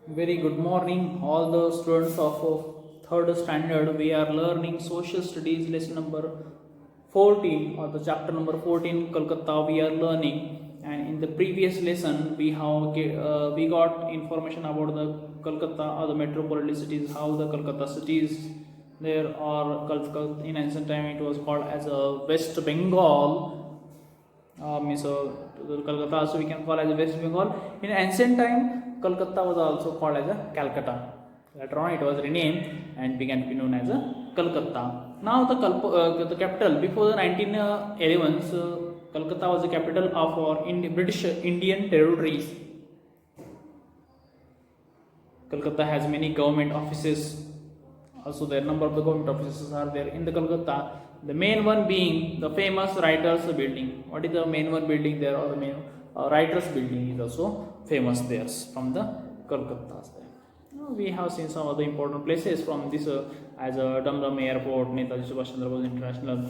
Very good morning, all the students of third standard. We are learning social studies lesson number 14 or the chapter number 14 Kolkata. We are learning, and in the previous lesson we got information about the Kolkata or the metropolitan cities, how the Kolkata cities there are. In ancient time it was called as a West Bengal. The Kolkata, so we can call as West Bengal. In ancient time, Kolkata was also called as a Calcutta. Later on, it was renamed and began to be known as a Kolkata. Now, the capital before the 1911, Kolkata was the capital of our British Indian territories. Kolkata has many government offices. Also, the number of the government offices are there in the Kolkata. The main one being the famous Writers Building. What is the main one building there, or the main Writers Building is also famous there from the Kolkata. We have seen some other important places from this as a Dum Dum Airport, Netaji Subhash Chandra Bose International,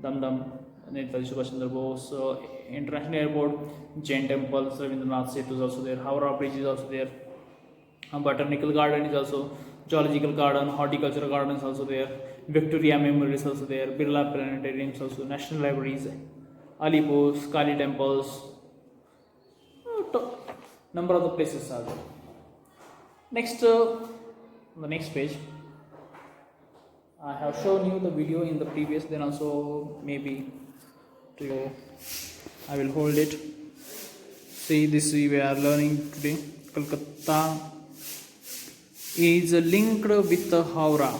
Dum Dum Netaji Subhash Chandra Bose International Airport, Jain Temples, Rabindranath Setu is also there, Howrah Bridge is also there, Botanical Garden is also, Zoological Garden, Horticultural Garden is also there, Victoria Memorial is also there, Birla Planetarium is also, National Libraries, Alipur, Kali Temples, number of the places are there. Next, on the next page, I have shown you the video in the previous, then also maybe to you. I will hold it. See, this we are learning today. Kolkata is linked with the Howrah,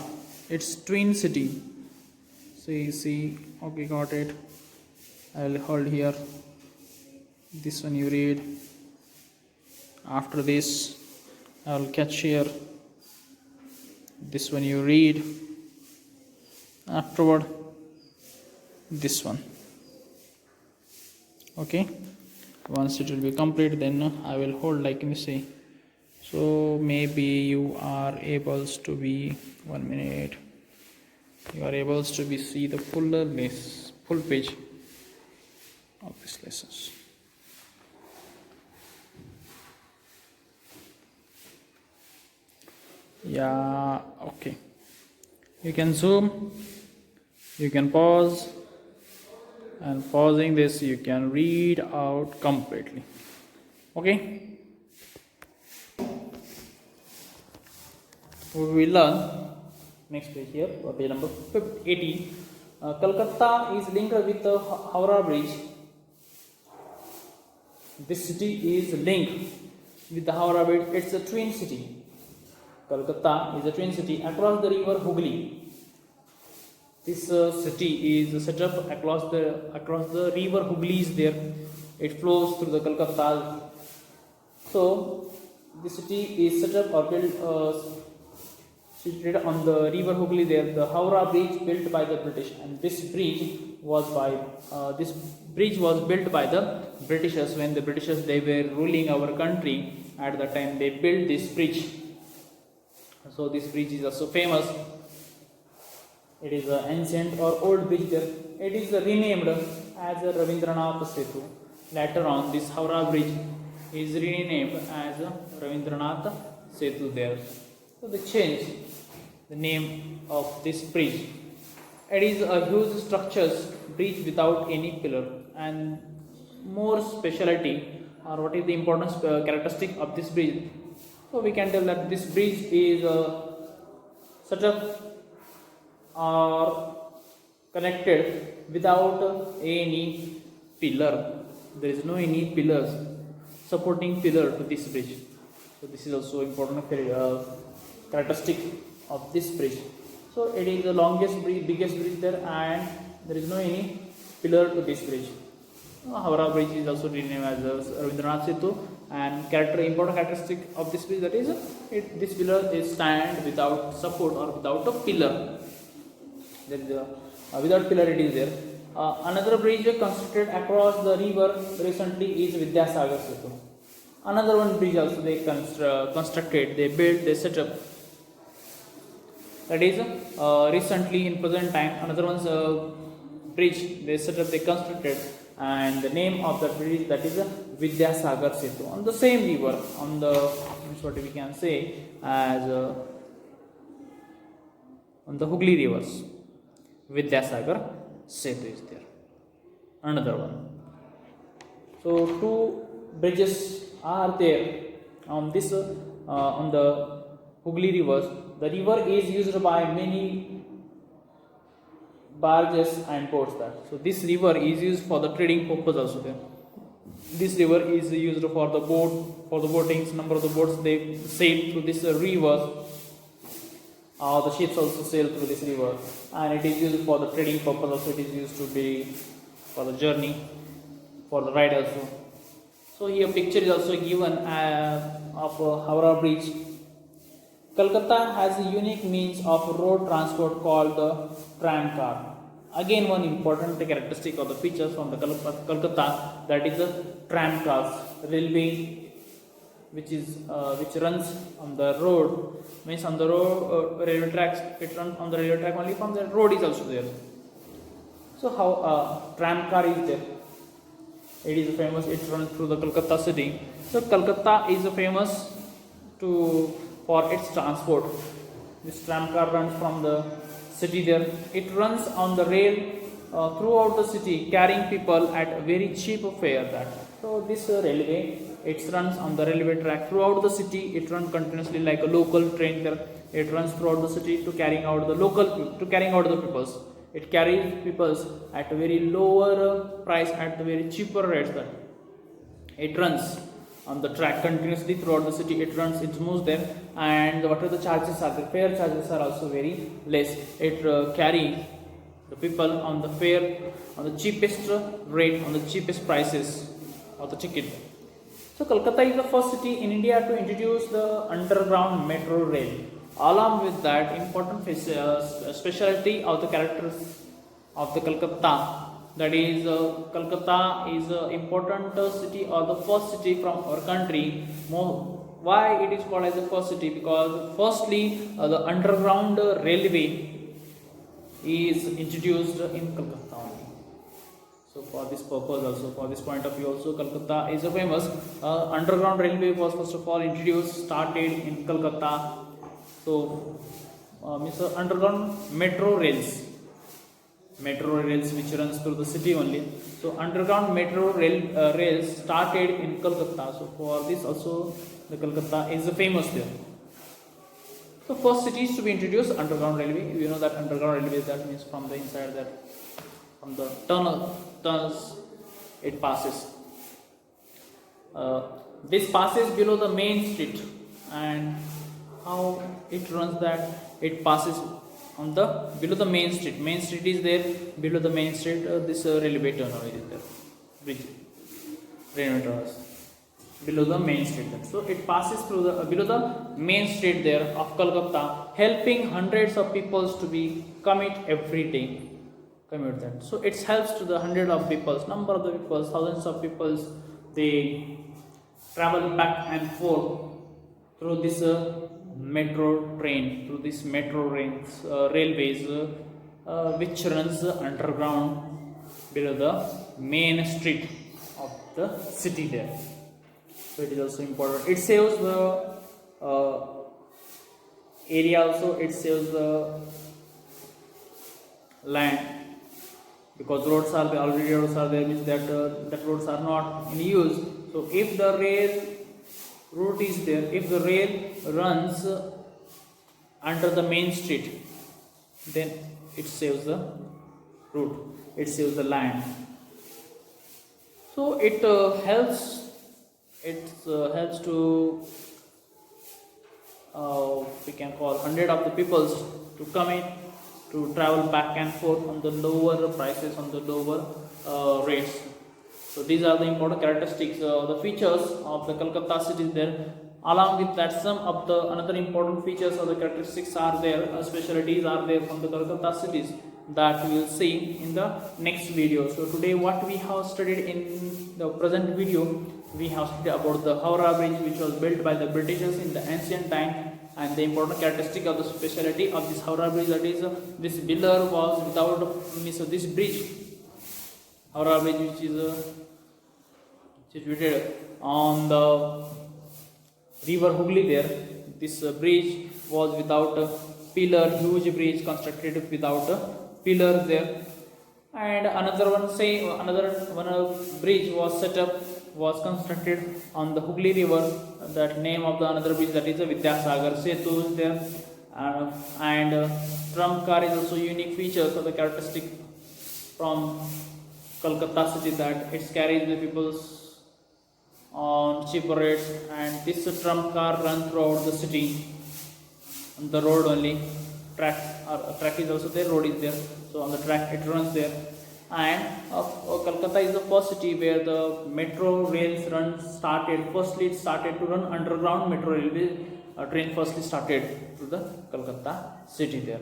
its twin city. See, okay, got it. I will hold here. This one you read. After this, I will catch here. This one you read. Afterward, this one. Okay. Once it will be complete, then I will hold like this. So maybe you are able to be 1 minute. You are able to be see the full page of these lessons. Yeah, okay. You can zoom, you can pause, and pausing this you can read out completely. Okay. We will learn next page here, page number 18. Kolkata is linked with the Howrah Bridge. This city is linked with the Howrah Bridge. It's a twin city. Kolkata is a twin city across the river Hooghly. This city is set up across the river Hooghly is there. It flows through the Kolkata. So this city is set up or built situated on the river Hooghly there. The Howrah Bridge built by the British, and this bridge was built by the Britishers when the Britishers they were ruling our country at the time. They built this bridge. So this bridge is also famous. It is an ancient or old bridge there. It is renamed as a Rabindranath Setu. Later on, this Howrah Bridge is renamed as a Rabindranath Setu there. So they changed the name of this bridge. It is a huge structures bridge without any pillar, and more speciality or what is the important characteristic of this bridge. So we can tell that this bridge is set up or connected without any pillar. There is no any pillars, supporting pillar to this bridge. So this is also important characteristic of this bridge. So it is the longest bridge, biggest bridge there, and there is no any pillar to this bridge. Howrah Bridge is also renamed as Rabindranath Setu, and important characteristic of this bridge, that is this pillar is stand without support or without a pillar. There is without pillar it is there. Another bridge constructed across the river recently is Vidyasagar Setu. Another one bridge also they constructed, they built, they set up. That is recently in present time. Another one's bridge they set up, they constructed and the name of the bridge, that is Vidyasagar Setu, on the same river, on the, what we can say as on the Hooghly rivers. Vidyasagar Setu is there. Another one. So two bridges are there on this on the Hooghly rivers. The river is used by many barges and boats there. So this river is used for the trading purpose also there. This river is used for the boatings. Number of the boats they sail through this river. The ships also sail through this river, and it is used for the trading purpose also. It is used to be for the journey, for the ride also. So here picture is also given of Howrah Bridge. Kolkata has a unique means of road transport called the tram car. Again, one important characteristic of the features from the Kolkata, that is the tram cars, railway, which runs on the road, means on the road railway tracks. It runs on the railway track only. From the road is also there. So how tram car is there? It is famous. It runs through the Kolkata city. So Kolkata is famous for its transport. This tram car runs from the city there. It runs on the rail throughout the city, carrying people at a very cheap fare. So this railway, it runs on the railway track throughout the city. It runs continuously like a local train there. It runs throughout the city to carrying out the peoples. It carries peoples at a very lower price, at the very cheaper rates. That it runs on the track continuously throughout the city. It runs, it moves there, and whatever the charges are, the fare charges are also very less. It carries the people on the fare, on the cheapest rate, on the cheapest prices of the ticket. So Kolkata is the first city in India to introduce the underground metro rail. Along with that, important specialty of the characters of the Kolkata, that is Kolkata is an important city, or the first city from our country. Why it is called as the first city? Because firstly the underground railway is introduced in Kolkata only. So for this purpose also, for this point of view also, Kolkata is a famous. Underground railway was first of all started in Kolkata. So means underground metro rails which runs through the city only. So underground metro rails started in Kolkata. So for this also, the Kolkata is famous there. So first cities to be introduced underground railway. You know that underground railway, that means from the inside, that from the tunnels it passes. This passes below the main street, and how it runs, that it passes on the below the main street. Main street is there. Below the main street, this railway tunnel is there. Bridge, railway tunnels below the main street. So it passes through the below the main street there of Kolkata, helping hundreds of people to be commute every day. Commute that. So it helps to the hundred of people, number of the people, thousands of people. They travel back and forth through this metro train, through this metro railways which runs underground below the main street of the city there. So it is also important. It saves the area also. It saves the land, because roads are there, already roads are there, means that roads are not in use. So if the rail route is there, if the rail runs under the main street, then it saves the route, it saves the land. So it helps to we can call hundred of the peoples to come in, to travel back and forth on the lower prices, on the lower rates. So these are the important characteristics, the features of the Kolkata city there. Along with that, some of the another important features or the characteristics are there, specialties are there from the Kolkata cities, that we will see in the next video. So today what we have studied in the present video, we have studied about the Howrah Bridge, which was built by the Britishers in the ancient time, and the important characteristic of the speciality of this Howrah Bridge, that is this pillar was without, means this bridge Howrah Bridge, which is situated on the river Hooghly there. This bridge was without a pillar, huge bridge constructed without a pillar there. And another one bridge was constructed on the Hooghly river. That name of the another bridge, that is the Vidyasagar Setu is there. And trump car is also unique features of the characteristic from Kolkata city, that it carries the peoples on cheap rates, and this trump car runs throughout the city on the road only. Track is also there, road is there, so on the track it runs there. And Kolkata is the first city where the metro rails firstly it started to run underground metro railway train firstly started to the Kolkata city there.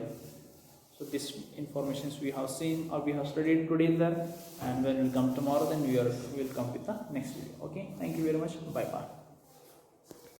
So this informations we have seen or we have studied today there, and when we come tomorrow, then we will come with the next video. Okay, thank you very much. Bye bye.